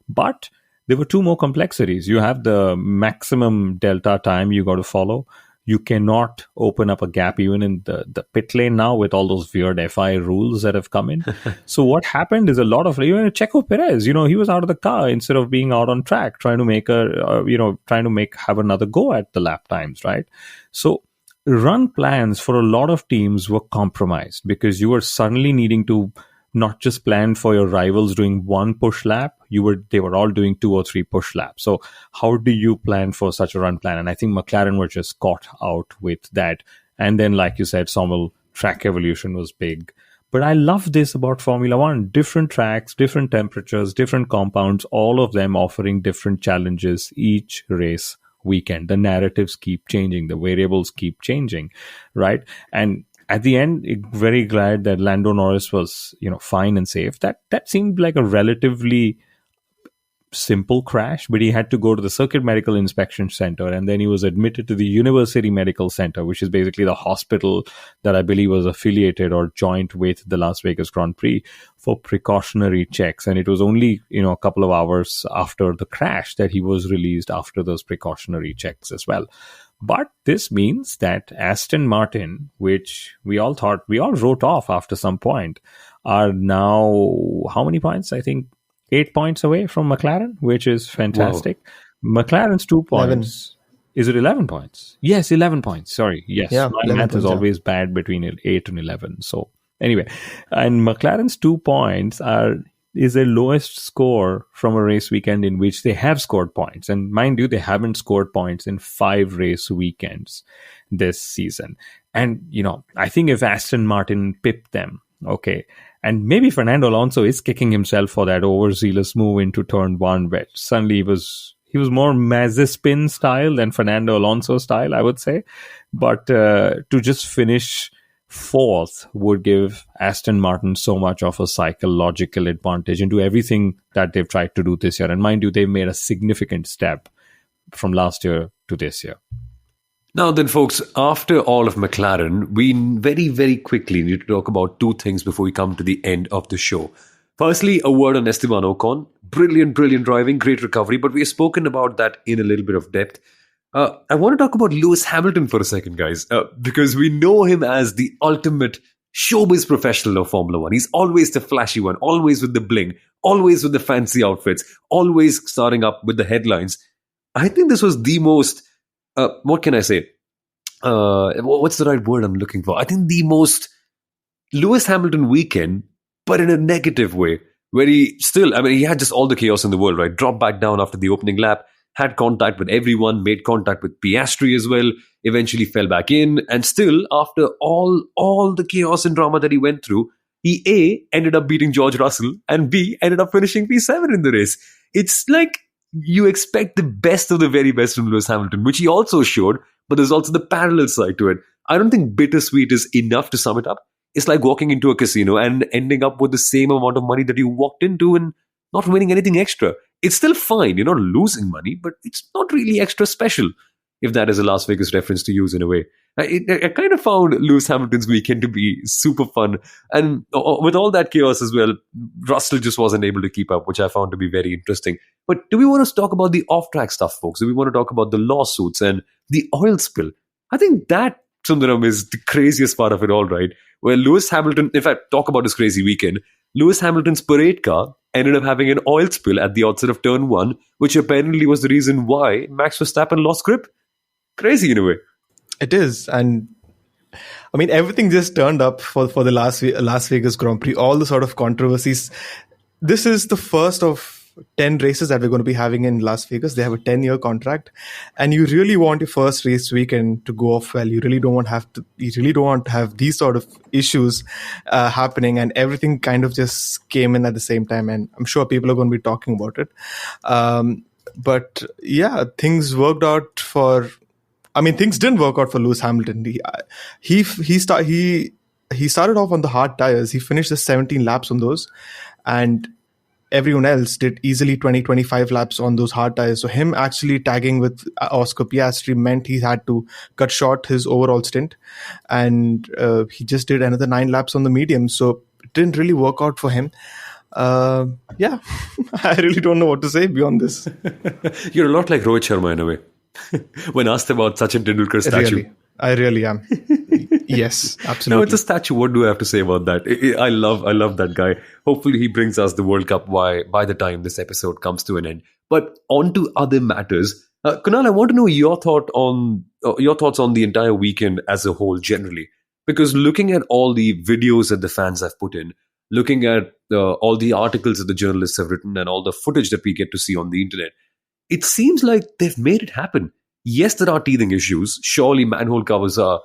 Speaker 4: But there were 2 more complexities. You have the maximum delta time you got to follow. You cannot open up a gap even in the pit lane now with all those weird FI rules that have come in. So what happened is a lot of, Checo Perez, he was out of the car instead of being out on track, trying to have another go at the lap times, right? So run plans for a lot of teams were compromised because you were suddenly needing to not just plan for your rivals doing 1 push lap, they were all doing 2 or 3 push laps. So how do you plan for such a run plan? And I think McLaren were just caught out with that. And then, like you said, Sommel, track evolution was big. But I love this about Formula One. Different tracks, different temperatures, different compounds, all of them offering different challenges each race weekend. The narratives keep changing. The variables keep changing, right? And at the end, very glad that Lando Norris was, fine and safe. That seemed like a relatively simple crash, but he had to go to the Circuit Medical Inspection Center, and then he was admitted to the University Medical Center, which is basically the hospital that I believe was affiliated or joint with the Las Vegas Grand Prix, for precautionary checks. And it was only, a couple of hours after the crash that he was released after those precautionary checks as well. But this means that Aston Martin, which we all wrote off after some point, are now, how many points? I think 8 points away from McLaren, which is fantastic. Whoa. McLaren's 2 points. 11. Is it 11 points? Yes, 11 points. Sorry. Yes. Yeah, my math is always bad between 8 and 11. So anyway, and McLaren's 2 points is their lowest score from a race weekend in which they have scored points. And mind you, they haven't scored points in 5 race weekends this season. And, I think if Aston Martin pipped them, okay, and maybe Fernando Alonso is kicking himself for that overzealous move into turn 1, where suddenly he was more Mazepin style than Fernando Alonso style, I would say. But to just finish 4th would give Aston Martin so much of a psychological advantage into everything that they've tried to do this year. And mind you, they've made a significant step from last year to this year.
Speaker 3: Now then, folks, after all of McLaren, we very, very quickly need to talk about 2 things before we come to the end of the show. Firstly, a word on Esteban Ocon. Brilliant driving, great recovery, but we have spoken about that in a little bit of depth. I want to talk about Lewis Hamilton for a second, guys, because we know him as the ultimate showbiz professional of Formula One. He's always the flashy one, always with the bling, always with the fancy outfits, always starting up with the headlines. I think this was the most, what can I say? What's the right word I'm looking for? I think the most Lewis Hamilton weekend, but in a negative way, where he had just all the chaos in the world, right? Dropped back down after the opening lap, had contact with everyone, made contact with Piastri as well, eventually fell back in, and still, after all the chaos and drama that he went through, he A, ended up beating George Russell, and B, ended up finishing P7 in the race. It's like you expect the best of the very best from Lewis Hamilton, which he also showed, but there's also the parallel side to it. I don't think bittersweet is enough to sum it up. It's like walking into a casino and ending up with the same amount of money that you walked into and not winning anything extra. It's still fine. You're not losing money, but it's not really extra special, if that is a Las Vegas reference to use in a way. I kind of found Lewis Hamilton's weekend to be super fun. And with all that chaos as well, Russell just wasn't able to keep up, which I found to be very interesting. But do we want to talk about the off-track stuff, folks? Do we want to talk about the lawsuits and the oil spill? I think that, Sundaram, is the craziest part of it all, right? Where Lewis Hamilton, if I talk about his crazy weekend, Lewis Hamilton's parade car ended up having an oil spill at the outset of turn 1, which apparently was the reason why Max Verstappen lost grip. Crazy in a way.
Speaker 5: It is. And I mean, everything just turned up for the Las Vegas Grand Prix, all the sort of controversies. This is the first of 10 races that we're going to be having in Las Vegas. They have a 10-year contract, and you really want your first race weekend to go off well. You really don't want to have these sort of issues happening, and everything kind of just came in at the same time. And I'm sure people are going to be talking about it. But yeah, things worked out for. I mean, things didn't work out for Lewis Hamilton. He started off on the hard tires. He finished the 17 laps on those, and everyone else did easily 20-25 laps on those hard tires. So him actually tagging with Oscar Piastri meant he had to cut short his overall stint, and he just did another 9 laps on the medium. So it didn't really work out for him. Yeah, I really don't know what to say beyond this.
Speaker 3: You're a lot like Rohit Sharma in a way. When asked about Sachin Tendulkar's statue.
Speaker 5: I really am. Yes, absolutely.
Speaker 3: No, it's a statue. What do I have to say about that? I love that guy. Hopefully he brings us the World Cup by the time this episode comes to an end. But on to other matters. Kunal, I want to know your thoughts on the entire weekend as a whole generally. Because looking at all the videos that the fans have put in, looking at all the articles that the journalists have written and all the footage that we get to see on the internet, it seems like they've made it happen. Yes, there are teething issues. Surely manhole covers are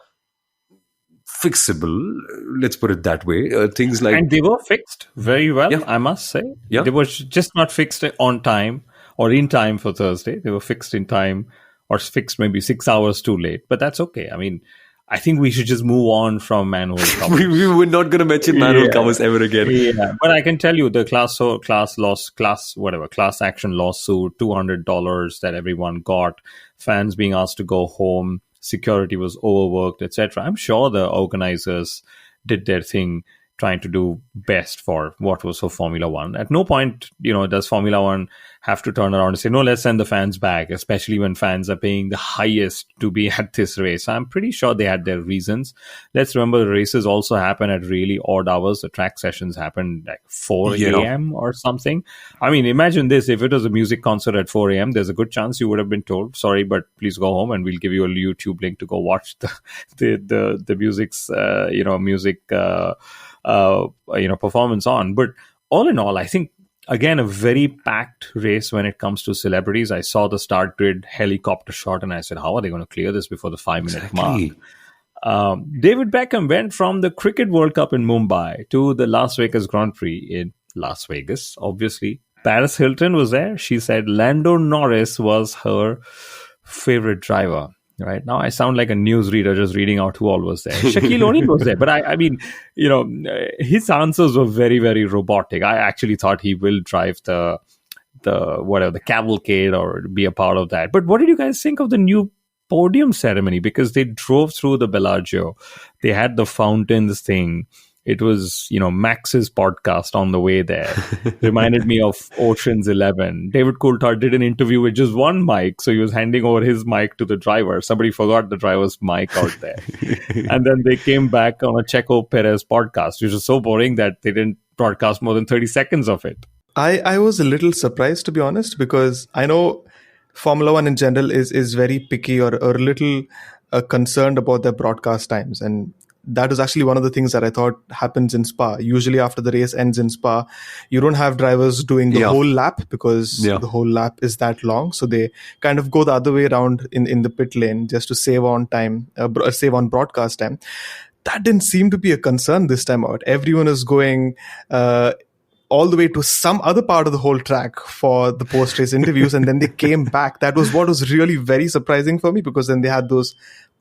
Speaker 3: fixable. Let's put it that way. Things like...
Speaker 4: And they were fixed very well,
Speaker 3: Yeah.
Speaker 4: I must say.
Speaker 3: Yeah.
Speaker 4: They were just not fixed on time or in time for Thursday. They were fixed in time or fixed maybe 6 hours too late. But that's okay. I mean, I think we should just move on from manhole covers.
Speaker 3: we were not going to mention manhole
Speaker 4: Yeah.
Speaker 3: covers ever again.
Speaker 4: Yeah, but I can tell you the class action lawsuit, $200 that everyone got, fans being asked to go home, security was overworked, etc. I'm sure the organizers did their thing, trying to do best for what was for Formula One. At no point, does Formula One have to turn around and say, no, let's send the fans back, especially when fans are paying the highest to be at this race. I'm pretty sure they had their reasons. Let's remember the races also happen at really odd hours. The track sessions happen like 4 a.m. or something. I mean, imagine this. If it was a music concert at 4 a.m., there's a good chance you would have been told, sorry, but please go home and we'll give you a YouTube link to go watch the music's, performance on. But all in all, I think, again, a very packed race when it comes to celebrities. I saw the start grid helicopter shot and I said, how are they going to clear this before the 5-minute mark? David Beckham went from the Cricket World Cup in Mumbai to the Las Vegas Grand Prix in Las Vegas, obviously. Paris Hilton was there. She said Lando Norris was her favorite driver. Right now, I sound like a newsreader just reading out who all was there. Shaquille O'Neal was there, but I mean, his answers were very, very robotic. I actually thought he will drive the cavalcade or be a part of that. But what did you guys think of the new podium ceremony? Because they drove through the Bellagio, they had the fountains thing. It was, Max's podcast on the way there. Reminded me of Ocean's 11. David Coulthard did an interview with just one mic. So he was handing over his mic to the driver. Somebody forgot the driver's mic out there. And then they came back on a Checo Perez podcast, which was so boring that they didn't broadcast more than 30 seconds of it.
Speaker 5: I was a little surprised, to be honest, because I know Formula One in general is very picky or a little concerned about their broadcast times. And that was actually one of the things that I thought happens in Spa. Usually after the race ends in Spa, you don't have drivers doing the whole lap because the whole lap is that long. So they kind of go the other way around in the pit lane just to save on time, save on broadcast time. That didn't seem to be a concern this time out. Everyone is going all the way to some other part of the whole track for the post-race interviews, and then they came back. That was what was really very surprising for me, because then they had those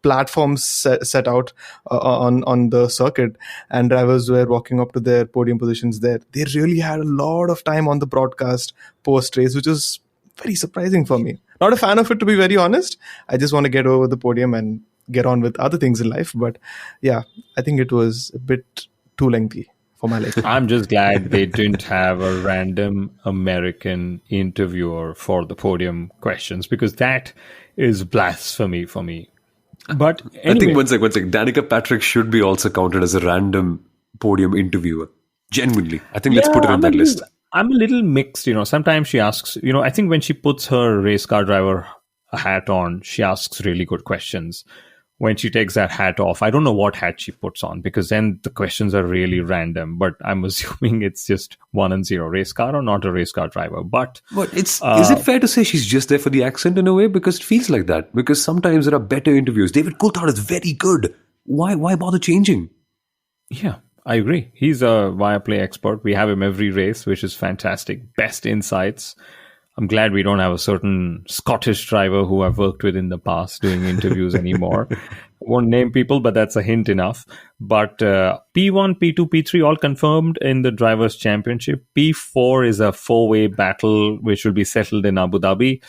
Speaker 5: platforms set out on the circuit, and drivers were walking up to their podium positions there. They really had a lot of time on the broadcast post-race, which was very surprising for me. Not a fan of it, to be very honest. I just want to get over the podium and get on with other things in life. But yeah, I think it was a bit too lengthy for my liking.
Speaker 4: I'm just glad they didn't have a random American interviewer for the podium questions, because that is blasphemy for me. But anyway,
Speaker 3: I think one second. Danica Patrick should be also counted as a random podium interviewer. Genuinely. I think let's put her on that list.
Speaker 4: I'm a little mixed, Sometimes she asks, I think when she puts her race car driver hat on, she asks really good questions. When she takes that hat off, I don't know what hat she puts on, because then the questions are really random. But I'm assuming it's just 1 and 0 race car or not a race car driver. But
Speaker 3: is it fair to say she's just there for the accent in a way? Because it feels like that. Because sometimes there are better interviews. David Coulthard is very good. Why bother changing?
Speaker 4: Yeah, I agree. He's a Viaplay expert. We have him every race, which is fantastic. Best insights. I'm glad we don't have a certain Scottish driver who I've worked with in the past doing interviews anymore. Won't name people, but that's a hint enough. But P1, P2, P3 all confirmed in the Drivers' Championship. P4 is a four-way battle which will be settled in Abu Dhabi.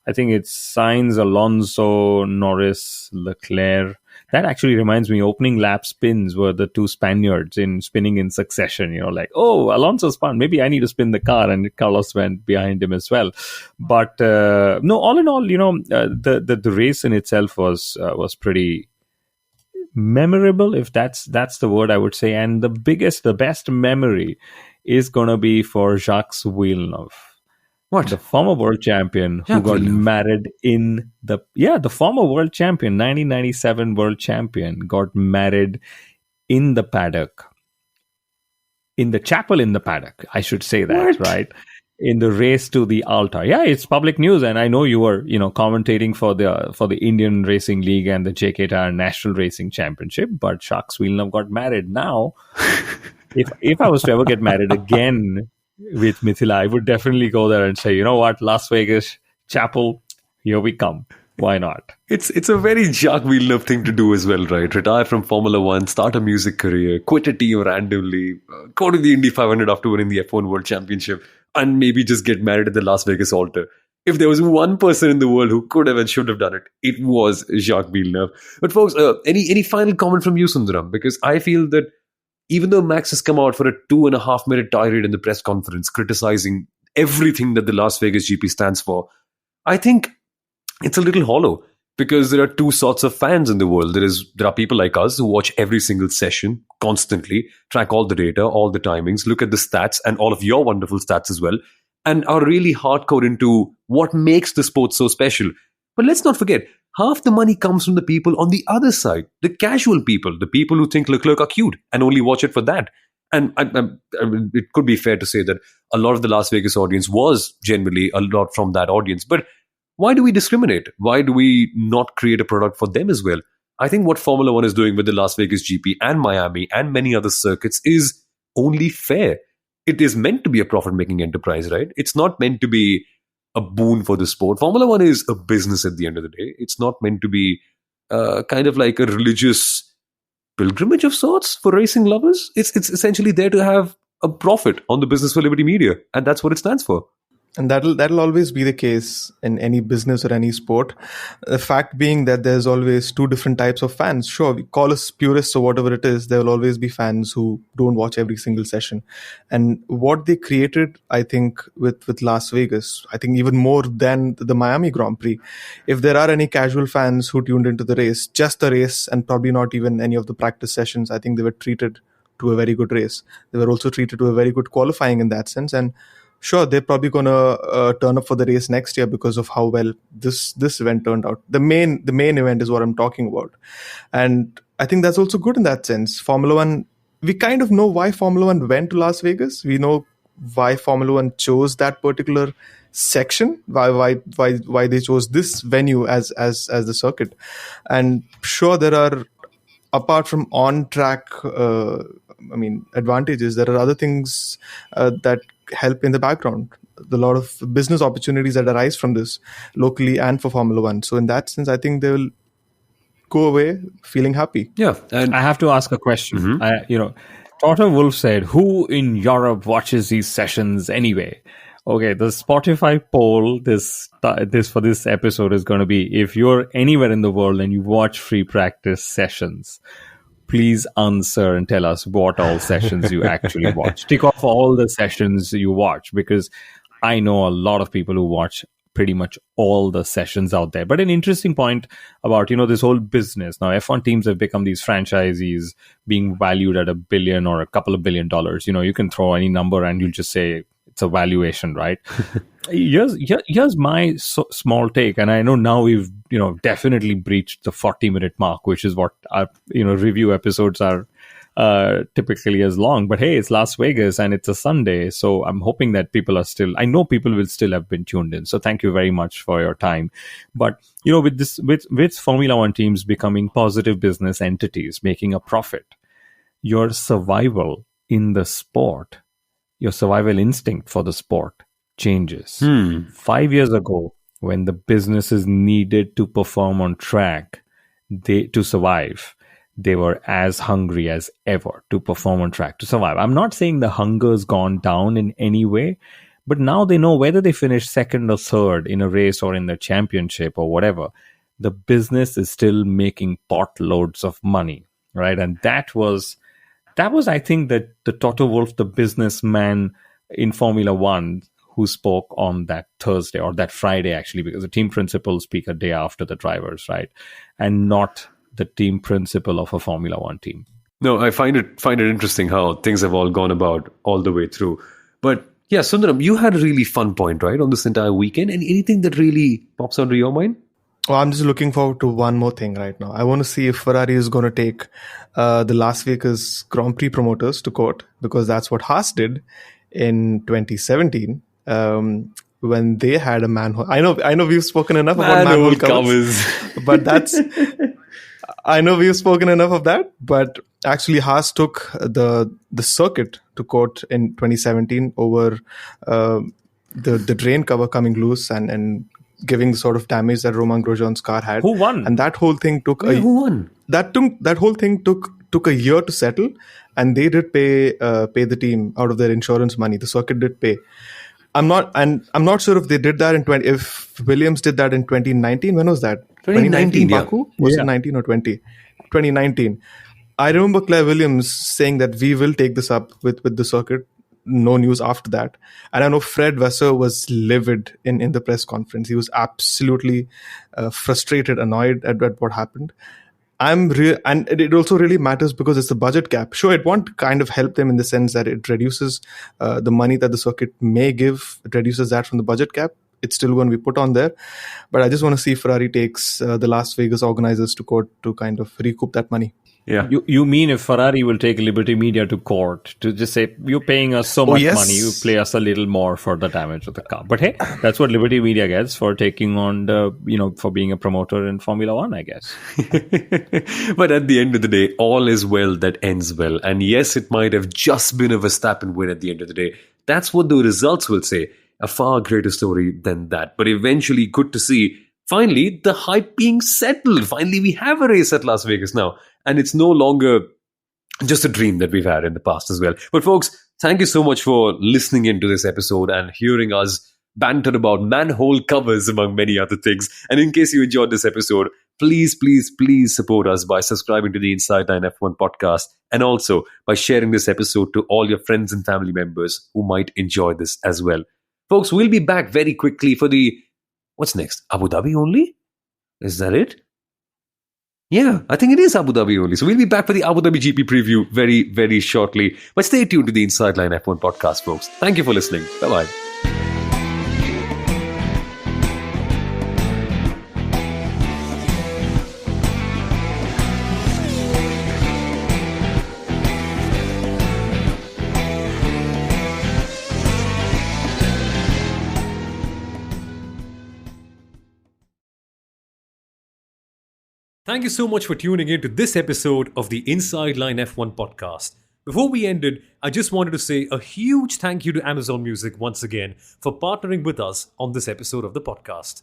Speaker 4: I think it's Sainz, Alonso, Norris, Leclerc. That actually reminds me, opening lap spins were the two Spaniards in spinning in succession. Oh, Alonso spun. Maybe I need to spin the car, and Carlos went behind him as well. But no, all in all, the race in itself was pretty memorable, if that's the word I would say. And the best memory is gonna be for Jacques Villeneuve.
Speaker 3: What?
Speaker 4: The former world champion who
Speaker 3: Jacques
Speaker 4: got
Speaker 3: Villeneuve.
Speaker 4: married the former world champion, 1997 world champion, got married in the paddock, in the chapel in the paddock, I should say that,
Speaker 3: What?
Speaker 4: right? In the race to the altar. Yeah, it's public news, and I know you were, commentating for the Indian Racing League and the JK Tyre National Racing Championship. But Jacques Villeneuve got married. Now, if I was to ever get married again with Mithila, I would definitely go there and say, you know what, Las Vegas chapel, here we come. Why not?
Speaker 3: It's a very Jacques Villeneuve thing to do as well, right? Retire from Formula One, start a music career, quit a team randomly, go to the Indy 500 after winning the F1 World Championship, and maybe just get married at the Las Vegas altar. If there was one person in the world who could have and should have done it, it was Jacques Villeneuve. But folks, any final comment from you, Sundaram? Because I feel that even though Max has come out for a 2.5-minute tirade in the press conference criticizing everything that the Las Vegas GP stands for, I think it's a little hollow, because there are two sorts of fans in the world. There are people like us who watch every single session constantly, track all the data, all the timings, look at the stats and all of your wonderful stats as well, and are really hardcore into what makes the sport so special. But let's not forget, half the money comes from the people on the other side, the casual people, the people who think Leclerc are cute and only watch it for that. And it could be fair to say that a lot of the Las Vegas audience was generally a lot from that audience. But why do we discriminate? Why do we not create a product for them as well? I think what Formula One is doing with the Las Vegas GP and Miami and many other circuits is only fair. It is meant to be a profit-making enterprise, right? It's not meant to be a boon for the sport. Formula One is a business at the end of the day. It's not meant to be kind of like a religious pilgrimage of sorts for racing lovers. It's essentially there to have a profit on the business for Liberty Media, and that's what it stands for.
Speaker 5: And that'll always be the case in any business or any sport. The fact being that there's always two different types of fans. Sure, we call us purists or whatever it is. There will always be fans who don't watch every single session. And what they created, I think, with Las Vegas, I think even more than the Miami Grand Prix. If there are any casual fans who tuned into the race, just the race, and probably not even any of the practice sessions, I think they were treated to a very good race. They were also treated to a very good qualifying in that sense. And sure, they're probably going to turn up for the race next year because of how well this event turned out. The main event is what I'm talking about. And I think that's also good in that sense. Formula One, we kind of know why Formula One went to Las Vegas. We know why Formula One chose that particular section, why they chose this venue as the circuit. And sure, there are, apart from on-track advantages, there are other things that help in the background. A lot of business opportunities that arise from this locally and for Formula One. So in that sense, I think they will go away feeling happy.
Speaker 3: Yeah. And
Speaker 4: I have to ask a question. Toto Wolff said, who in Europe watches these sessions anyway? Okay, the Spotify poll this for this episode is going to be, if you're anywhere in the world and you watch free practice sessions, please answer and tell us what all sessions you actually watch. Tick off all the sessions you watch, because I know a lot of people who watch pretty much all the sessions out there. But an interesting point about, this whole business. Now, F1 teams have become these franchisees being valued at $1 billion or a couple of $1 billion. You can throw any number and you'll just say it's a valuation, right? Here's my small take, and I know now we've definitely breached the 40-minute mark, which is what our review episodes are typically as long. But hey, it's Las Vegas and it's a Sunday, so I'm hoping that people will still have been tuned in. So thank you very much for your time. But with Formula One teams becoming positive business entities, making a profit, your survival in the sport, your survival instinct for the sport changes. 5 years ago, when the businesses needed to perform on track, to survive, they were as hungry as ever to perform on track to survive. I'm not saying the hunger's gone down in any way, but now they know whether they finish second or third in a race or in the championship or whatever, the business is still making pot loads of money, right? And that was, I think, that the Toto Wolff, the businessman in Formula One, who spoke on that Thursday or that Friday, actually, because the team principals speak a day after the drivers, right? And not the team principal of a Formula One team.
Speaker 3: No, I find it interesting how things have all gone about all the way through. But yeah, Sundaram, you had a really fun point, right, on this entire weekend. And anything that really pops onto your mind?
Speaker 5: Well, I'm just looking forward to one more thing right now. I want to see if Ferrari is going to take the Las Vegas Grand Prix promoters to court, because that's what Haas did in 2017 when they had a manhole. I know we've spoken enough about manhole covers, but I know we've spoken enough of that. But actually, Haas took the circuit to court in 2017 over the drain cover coming loose and giving the sort of damage that Romain Grosjean's car had.
Speaker 4: Who won?
Speaker 5: And that whole thing took
Speaker 3: who won?
Speaker 5: That whole thing took a year to settle, and they did pay the team out of their insurance money. The circuit did pay. I'm not sure if they did that if Williams did that in 2019. When was that?
Speaker 3: 2019, yeah.
Speaker 5: Baku? Was it 19 or 20? 2019. I remember Claire Williams saying that we will take this up with the circuit. No news after that. And I know Fred Vasseur was livid in the press conference. He was absolutely frustrated, annoyed at what happened. And it also really matters because it's the budget cap. Sure, it won't kind of help them in the sense that it reduces the money that the circuit may give. It reduces that from the budget cap. It's still going to be put on there. But I just want to see Ferrari takes the Las Vegas organizers to court to kind of recoup that money.
Speaker 3: Yeah.
Speaker 4: You mean if Ferrari will take Liberty Media to court to just say, you're paying us so much money, you pay us a little more for the damage of the car. But hey, that's what Liberty Media gets for taking on for being a promoter in Formula One, I guess.
Speaker 3: But at the end of the day, all is well that ends well. And yes, it might have just been a Verstappen win at the end of the day. That's what the results will say. A far greater story than that. But eventually, good to see, finally, the hype being settled. Finally, we have a race at Las Vegas now. And it's no longer just a dream that we've had in the past as well. But folks, thank you so much for listening into this episode and hearing us banter about manhole covers, among many other things. And in case you enjoyed this episode, please support us by subscribing to the Inside Line F1 podcast, and also by sharing this episode to all your friends and family members who might enjoy this as well. Folks, we'll be back very quickly for what's next? Abu Dhabi only? Is that it? Yeah, I think it is Abu Dhabi only. So we'll be back for the Abu Dhabi GP preview very, very shortly. But stay tuned to the Inside Line F1 podcast, folks. Thank you for listening. Bye-bye. Thank you so much for tuning in to this episode of the Inside Line F1 podcast. Before we ended, I just wanted to say a huge thank you to Amazon Music once again for partnering with us on this episode of the podcast.